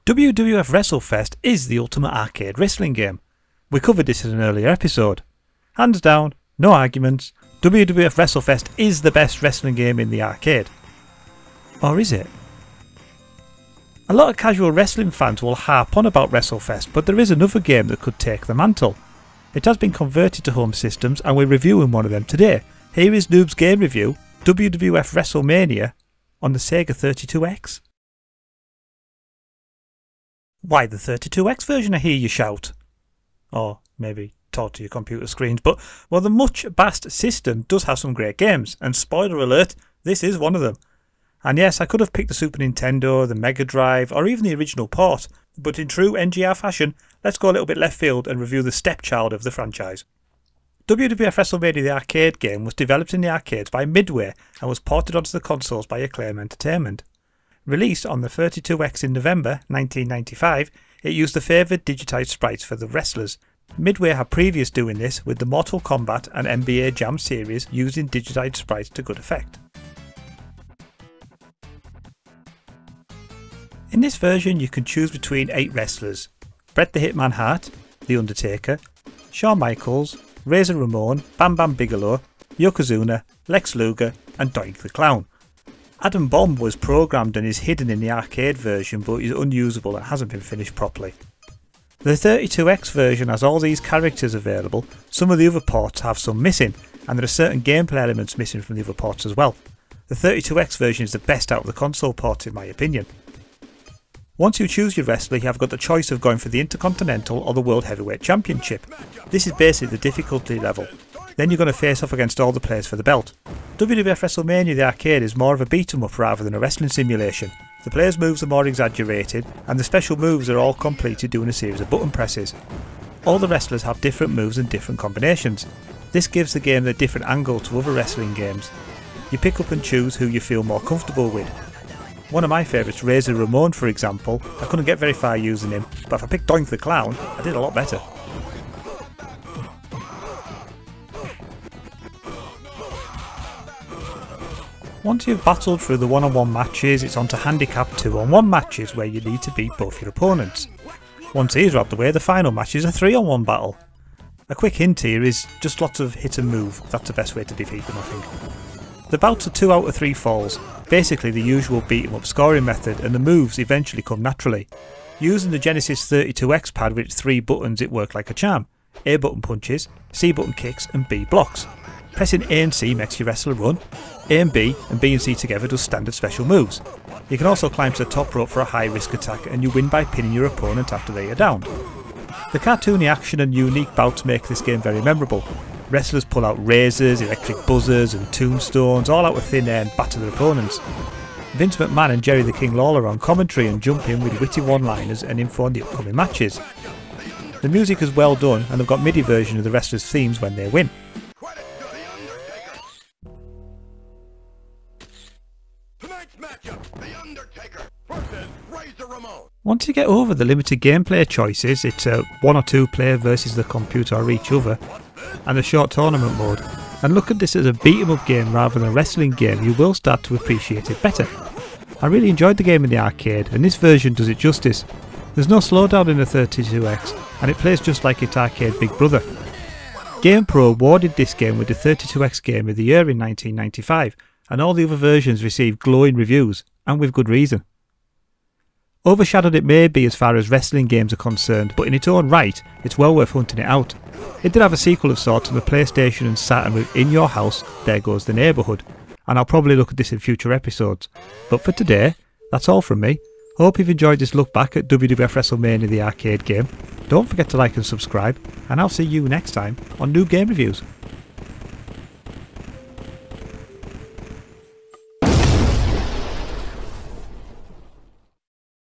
WWF WrestleFest is the ultimate arcade wrestling game. We covered this in an earlier episode. Hands down, no arguments, WWF WrestleFest is the best wrestling game in the arcade. Or is it? A lot of casual wrestling fans will harp on about WrestleFest, but there is another game that could take the mantle. It has been converted to home systems and we're reviewing one of them today. Here is Noobs' game review, WWF Wrestlemania on the Sega 32X. Why the 32X version, I hear you shout? Or maybe talk to your computer screens, but well, the much-bassed system does have some great games, and spoiler alert, this is one of them. And yes, I could have picked the Super Nintendo, the Mega Drive, or even the original port, but in true NGR fashion, let's go a little bit left field and review the stepchild of the franchise. WWF Wrestlemania the arcade game was developed in the arcades by Midway and was ported onto the consoles by Acclaim Entertainment. Released on the 32X in November 1995, it used the favoured digitised sprites for the wrestlers. Midway had previous doing this with the Mortal Kombat and NBA Jam series using digitised sprites to good effect. In this version you can choose between 8 wrestlers: Bret the Hitman Hart, The Undertaker, Shawn Michaels, Razor Ramon, Bam Bam Bigelow, Yokozuna, Lex Luger and Doink the Clown. Adam Bomb was programmed and is hidden in the arcade version but is unusable and hasn't been finished properly. The 32X version has all these characters available, some of the other ports have some missing, and there are certain gameplay elements missing from the other ports as well. The 32X version is the best out of the console ports in my opinion. Once you choose your wrestler, you have got the choice of going for the Intercontinental or the World Heavyweight Championship. This is basically the difficulty level. Then you're going to face off against all the players for the belt. WWF Wrestlemania the arcade is more of a beat 'em up rather than a wrestling simulation. The players' moves are more exaggerated and the special moves are all completed doing a series of button presses. All the wrestlers have different moves and different combinations. This gives the game a different angle to other wrestling games. You pick up and choose who you feel more comfortable with. One of my favourites, Razor Ramon for example, I couldn't get very far using him, but if I picked Doink the Clown, I did a lot better. Once you've battled through the one-on-one matches, it's on to handicap 2-on-1 matches where you need to beat both your opponents. Once these are out the way, the final match is a 3-on-1 battle. A quick hint here is just lots of hit and move, that's the best way to defeat them I think. The bouts are 2 out of 3 falls, basically the usual beat 'em up scoring method, and the moves eventually come naturally. Using the Genesis 32X pad with its 3 buttons it worked like a charm. A button punches, C button kicks and B blocks. Pressing A and C makes your wrestler run, A and B and C together does standard special moves. You can also climb to the top rope for a high risk attack and you win by pinning your opponent after they are down. The cartoony action and unique bouts make this game very memorable. Wrestlers pull out razors, electric buzzers and tombstones all out of thin air and batter their opponents. Vince McMahon and Jerry the King Lawler are on commentary and jump in with witty one-liners and info on the upcoming matches. The music is well done and they've got MIDI version of the wrestlers' themes when they win. Once you get over the limited gameplay choices, it's a 1 or 2 player versus the computer or each other, and a short tournament mode, and look at this as a beat 'em up game rather than a wrestling game, you will start to appreciate it better. I really enjoyed the game in the arcade, and this version does it justice. There's no slowdown in the 32X, and it plays just like its arcade big brother. GamePro awarded this game with the 32X Game of the Year in 1995, and all the other versions received glowing reviews, and with good reason. Overshadowed it may be as far as wrestling games are concerned, but in its own right, it's well worth hunting it out. It did have a sequel of sorts on the PlayStation and Saturn with In Your House, There Goes the Neighbourhood, and I'll probably look at this in future episodes. But for today, that's all from me. Hope you've enjoyed this look back at WWF Wrestlemania the arcade game. Don't forget to like and subscribe, and I'll see you next time on New Game Reviews.